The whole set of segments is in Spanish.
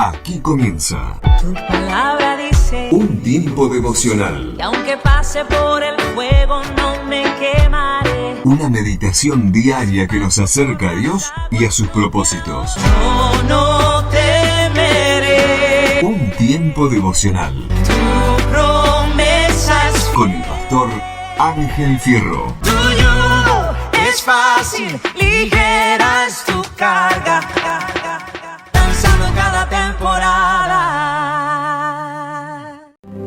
Aquí comienza Tu palabra dice un tiempo devocional. que aunque pase por el fuego no me quemaré. Una meditación diaria que nos acerca a Dios y a sus propósitos. Yo no temeré. Un tiempo devocional Tu promesa es con el pastor Ángel Fierro. tu yugo es fácil, ligera es tu carga. Danzando cada temporada.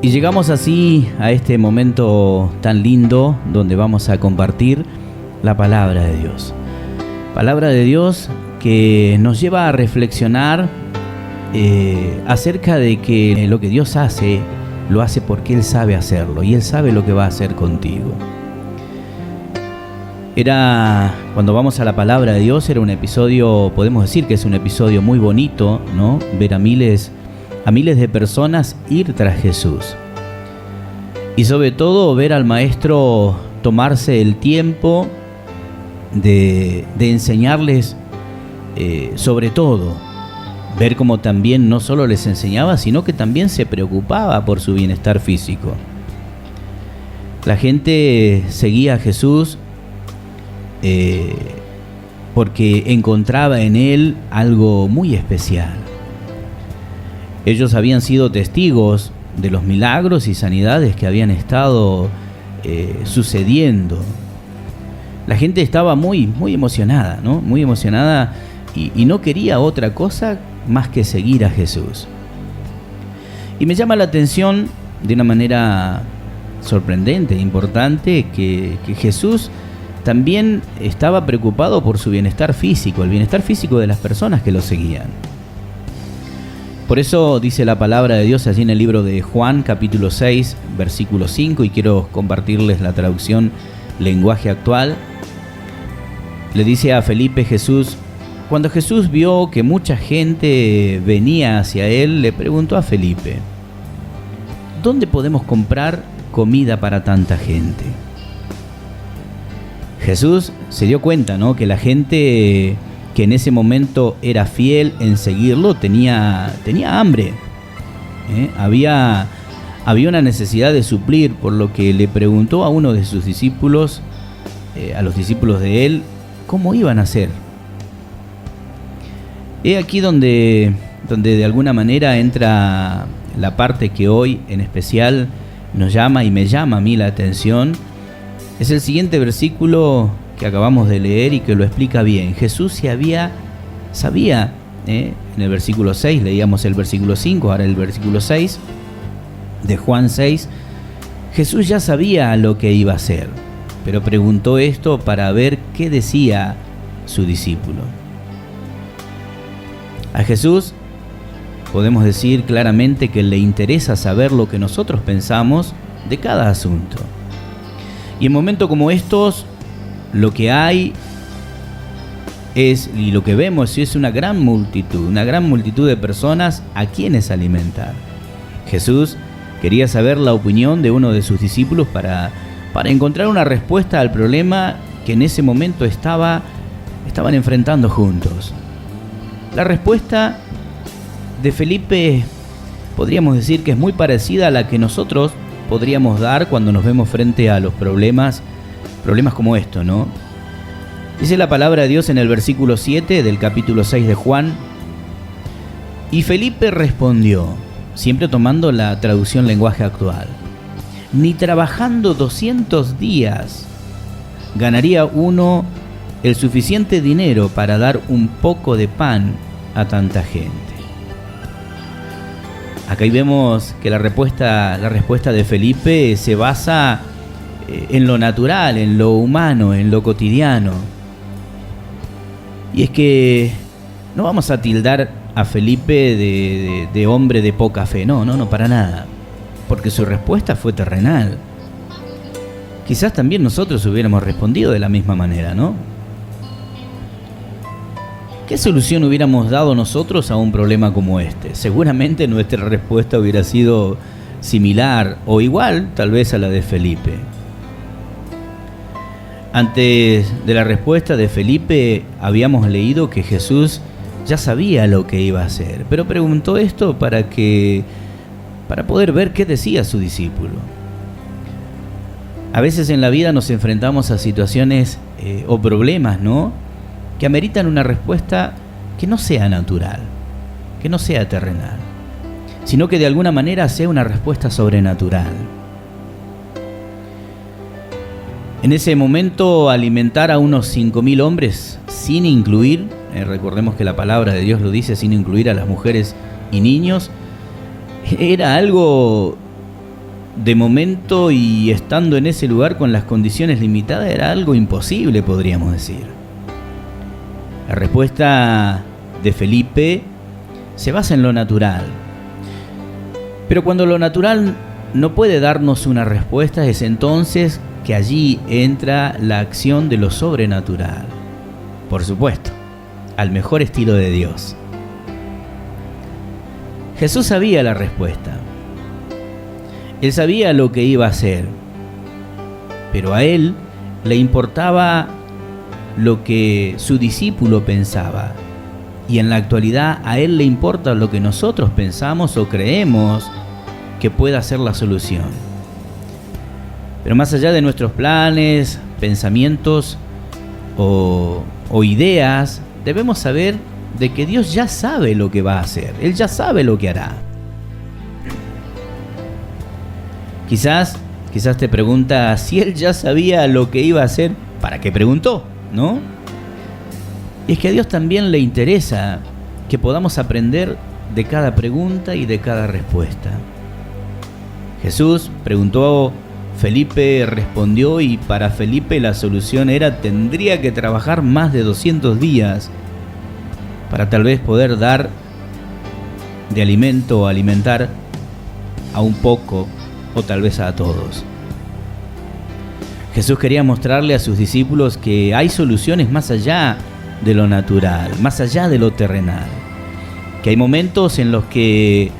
Y llegamos así a este momento tan lindo donde vamos a compartir la palabra de Dios. Palabra de Dios que nos lleva a reflexionar acerca de que lo que Dios hace, lo hace porque Él sabe hacerlo y Él sabe lo que va a hacer contigo. Cuando vamos a la palabra de Dios, era un episodio, podemos decir que es un episodio muy bonito, ¿no? Ver a miles de personas ir tras Jesús. Y sobre todo ver al maestro tomarse el tiempo de enseñarles sobre todo. Ver cómo también no solo les enseñaba, sino que también se preocupaba por su bienestar físico. La gente seguía a Jesús porque encontraba en él algo muy especial. Ellos habían sido testigos de los milagros y sanidades que habían estado sucediendo. La gente estaba muy emocionada, ¿no? Muy emocionada y no quería otra cosa más que seguir a Jesús. Y me llama la atención de una manera sorprendente, importante, que Jesús también estaba preocupado por su bienestar físico, el bienestar físico de las personas que lo seguían. Por eso dice la palabra de Dios allí en el libro de Juan, capítulo 6, versículo 5, y quiero compartirles la traducción lenguaje actual. Le dice a Felipe Jesús: cuando Jesús vio que mucha gente venía hacia él, le preguntó a Felipe: ¿dónde podemos comprar comida para tanta gente? Jesús se dio cuenta, ¿no?, que la gente que en ese momento era fiel en seguirlo tenía hambre. Había una necesidad de suplir, por lo que le preguntó a uno de sus discípulos, a los discípulos de él, cómo iban a hacer. He aquí donde de alguna manera entra la parte que hoy en especial nos llama y me llama a mí la atención. Es el siguiente versículo que acabamos de leer y que lo explica bien. Jesús sabía, en el versículo 6, leíamos el versículo 5, ahora el versículo 6 de Juan 6, Jesús ya sabía lo que iba a hacer, pero preguntó esto para ver qué decía su discípulo. A Jesús podemos decir claramente que le interesa saber lo que nosotros pensamos de cada asunto. Y en momentos como estos, lo que hay y lo que vemos es una gran multitud de personas a quienes alimentar. Jesús quería saber la opinión de uno de sus discípulos para encontrar una respuesta al problema que en ese momento estaban enfrentando juntos. La respuesta de Felipe podríamos decir que es muy parecida a la que nosotros podríamos dar cuando nos vemos frente a los problemas como esto, ¿no? Dice la palabra de Dios en el versículo 7 del capítulo 6 de Juan: y Felipe respondió, siempre tomando la traducción lenguaje actual: ni trabajando 200 días ganaría uno el suficiente dinero para dar un poco de pan a tanta gente. Acá vemos que la respuesta de Felipe se basa en lo natural, en lo humano, en lo cotidiano. Y es que no vamos a tildar a Felipe de hombre de poca fe, no, para nada, porque su respuesta fue terrenal. Quizás también nosotros hubiéramos respondido de la misma manera, ¿no? ¿Qué solución hubiéramos dado nosotros a un problema como este? Seguramente nuestra respuesta hubiera sido similar o igual, tal vez, a la de Felipe. Antes de la respuesta de Felipe, habíamos leído que Jesús ya sabía lo que iba a hacer, pero preguntó esto para poder ver qué decía su discípulo. A veces en la vida nos enfrentamos a situaciones o problemas, ¿no?, que ameritan una respuesta que no sea natural, que no sea terrenal, sino que de alguna manera sea una respuesta sobrenatural. En ese momento, alimentar a unos 5.000 hombres sin incluir, recordemos que la palabra de Dios lo dice, sin incluir a las mujeres y niños, era algo de momento, y estando en ese lugar con las condiciones limitadas, era algo imposible, podríamos decir. La respuesta de Felipe se basa en lo natural. Pero cuando lo natural no puede darnos una respuesta, es entonces que allí entra la acción de lo sobrenatural. Por supuesto, al mejor estilo de Dios. Jesús sabía la respuesta. Él sabía lo que iba a hacer. Pero a él le importaba lo que su discípulo pensaba. Y en la actualidad a él le importa lo que nosotros pensamos o creemos que pueda ser la solución. Pero más allá de nuestros planes, pensamientos o ideas, debemos saber de que Dios ya sabe lo que va a hacer. Él ya sabe lo que hará. Quizás te preguntas, si Él ya sabía lo que iba a hacer, ¿para qué preguntó? ¿No? Y es que a Dios también le interesa que podamos aprender de cada pregunta y de cada respuesta. Jesús preguntó, Felipe respondió, y para Felipe la solución era: tendría que trabajar más de 200 días para tal vez poder dar de alimento o alimentar a un poco o tal vez a todos. Jesús quería mostrarle a sus discípulos que hay soluciones más allá de lo natural, más allá de lo terrenal, que hay momentos en los que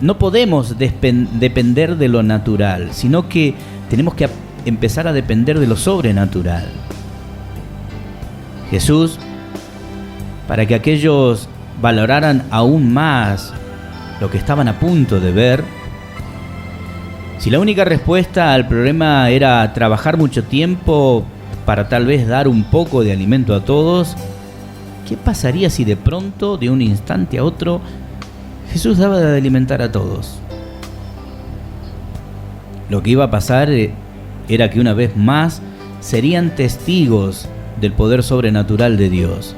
no podemos depender de lo natural, sino que tenemos que empezar a depender de lo sobrenatural. Jesús, para que aquellos valoraran aún más lo que estaban a punto de ver, si la única respuesta al problema era trabajar mucho tiempo para tal vez dar un poco de alimento a todos, ¿qué pasaría si de pronto, de un instante a otro, Jesús daba de alimentar a todos? Lo que iba a pasar era que una vez más serían testigos del poder sobrenatural de Dios.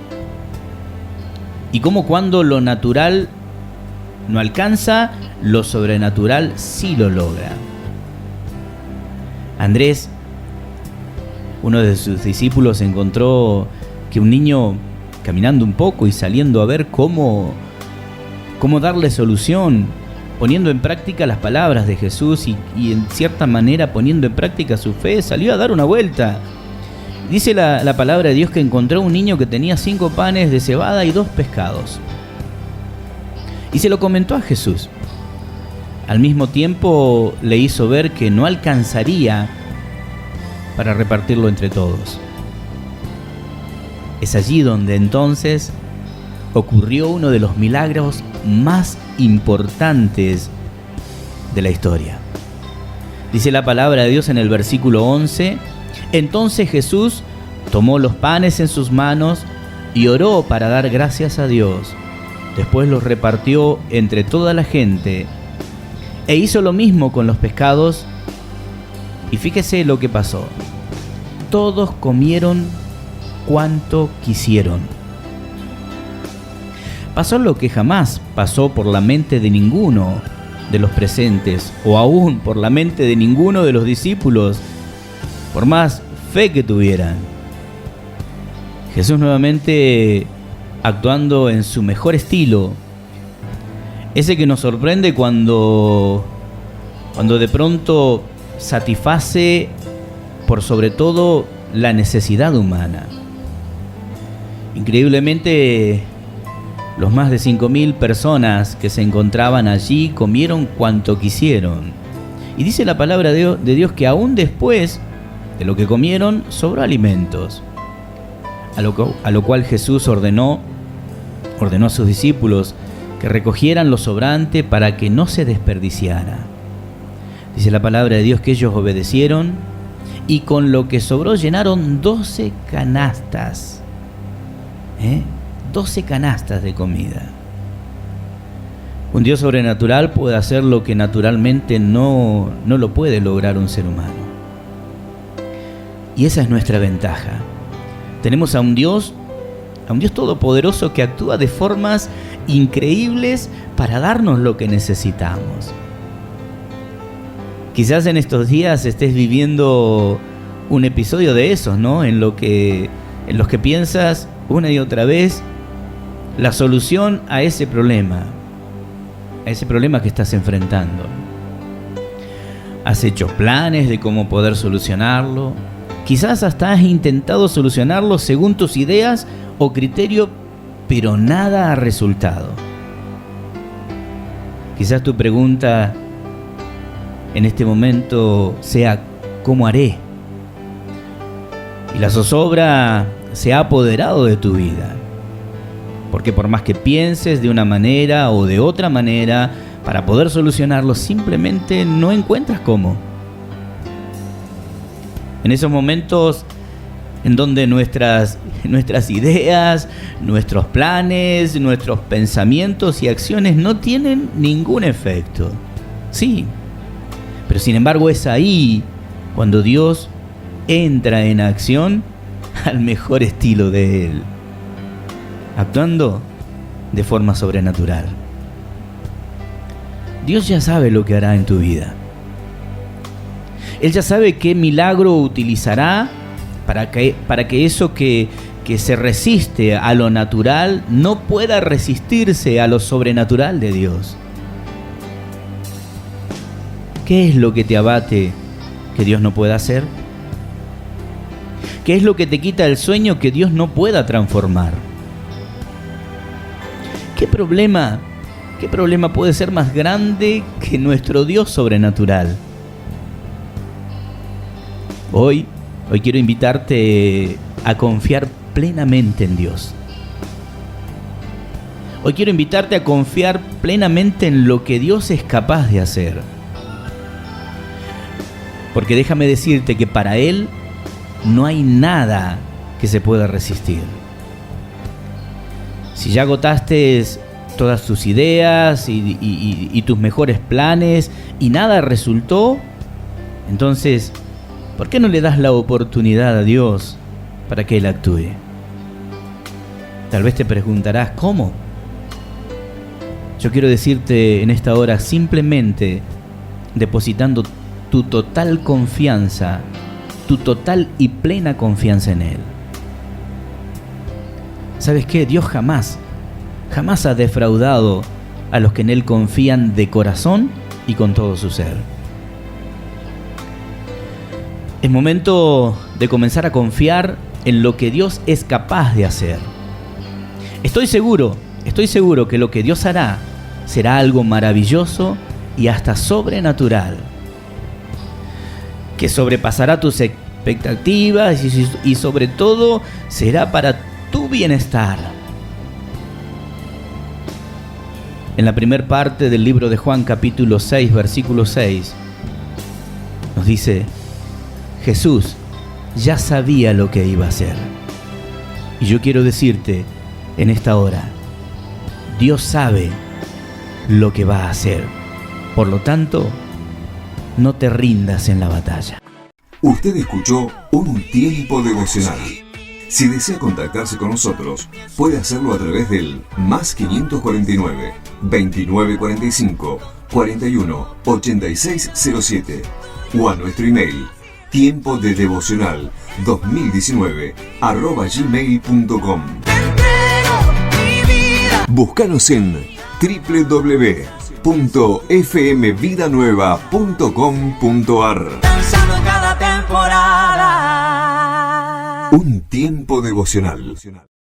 Y como cuando lo natural no alcanza, lo sobrenatural sí lo logra. Andrés, uno de sus discípulos, encontró que un niño, caminando un poco y saliendo a ver cómo darle solución, poniendo en práctica las palabras de Jesús y en cierta manera poniendo en práctica su fe, salió a dar una vuelta. Dice la palabra de Dios que encontró un niño que tenía 5 panes de cebada y 2 pescados. Y se lo comentó a Jesús. Al mismo tiempo le hizo ver que no alcanzaría para repartirlo entre todos. Es allí donde entonces ocurrió uno de los milagros más importantes de la historia. Dice la palabra de Dios en el versículo 11: entonces Jesús tomó los panes en sus manos y oró para dar gracias a Dios. Después los repartió entre toda la gente e hizo lo mismo con los pescados. Y fíjese lo que pasó. Todos comieron cuanto quisieron. Pasó lo que jamás pasó por la mente de ninguno de los presentes, o aún por la mente de ninguno de los discípulos, por más fe que tuvieran. Jesús, nuevamente actuando en su mejor estilo, ese que nos sorprende cuando de pronto satisface por sobre todo la necesidad humana. Increíblemente, los más de 5.000 personas que se encontraban allí comieron cuanto quisieron. Y dice la palabra de Dios que aún después de lo que comieron, sobró alimentos. a lo cual Jesús ordenó a sus discípulos que recogieran lo sobrante para que no se desperdiciara. Dice la palabra de Dios que ellos obedecieron y con lo que sobró llenaron 12 canastas. 12 canastas de comida. Un Dios sobrenatural puede hacer lo que naturalmente no lo puede lograr un ser humano. Y esa es nuestra ventaja. Tenemos a un Dios todopoderoso que actúa de formas increíbles para darnos lo que necesitamos. Quizás en estos días estés viviendo un episodio de esos, ¿no? En los que piensas una y otra vez la solución a ese problema que estás enfrentando. Has hecho planes de cómo poder solucionarlo. Quizás hasta has intentado solucionarlo según tus ideas o criterio, pero nada ha resultado. Quizás tu pregunta en este momento sea: ¿cómo haré? Y la zozobra se ha apoderado de tu vida. Porque por más que pienses de una manera o de otra manera para poder solucionarlo, simplemente no encuentras cómo. En esos momentos en donde nuestras ideas, nuestros planes, nuestros pensamientos y acciones no tienen ningún efecto. Sí, pero sin embargo es ahí cuando Dios entra en acción al mejor estilo de Él, actuando de forma sobrenatural. Dios ya sabe lo que hará en tu vida. Él ya sabe qué milagro utilizará para que eso que se resiste a lo natural no pueda resistirse a lo sobrenatural de Dios. ¿Qué es lo que te abate que Dios no pueda hacer? ¿Qué es lo que te quita el sueño que Dios no pueda transformar? ¿Qué problema puede ser más grande que nuestro Dios sobrenatural? Hoy quiero invitarte a confiar plenamente en Dios. Hoy quiero invitarte a confiar plenamente en lo que Dios es capaz de hacer. Porque déjame decirte que para Él no hay nada que se pueda resistir. Si ya agotaste todas tus ideas y tus mejores planes y nada resultó, entonces, ¿por qué no le das la oportunidad a Dios para que Él actúe? Tal vez te preguntarás, ¿cómo? Yo quiero decirte en esta hora, simplemente depositando tu total confianza, tu total y plena confianza en Él. ¿Sabes qué? Dios jamás ha defraudado a los que en Él confían de corazón y con todo su ser. Es momento de comenzar a confiar en lo que Dios es capaz de hacer. Estoy seguro que lo que Dios hará será algo maravilloso y hasta sobrenatural, que sobrepasará tus expectativas y sobre todo será para tu bienestar. En la primera parte del libro de Juan, capítulo 6, versículo 6, nos dice: Jesús ya sabía lo que iba a hacer. Y yo quiero decirte en esta hora, Dios sabe lo que va a hacer. Por lo tanto, no te rindas en la batalla. Usted escuchó Un Tiempo Devocional. Si desea contactarse con nosotros, puede hacerlo a través del +549 2945 41 8607 o a nuestro email tiempodedevocional2019@gmail.com. Búscanos en www.fmvidanueva.com.ar. Danzando en cada temporada. Un tiempo devocional.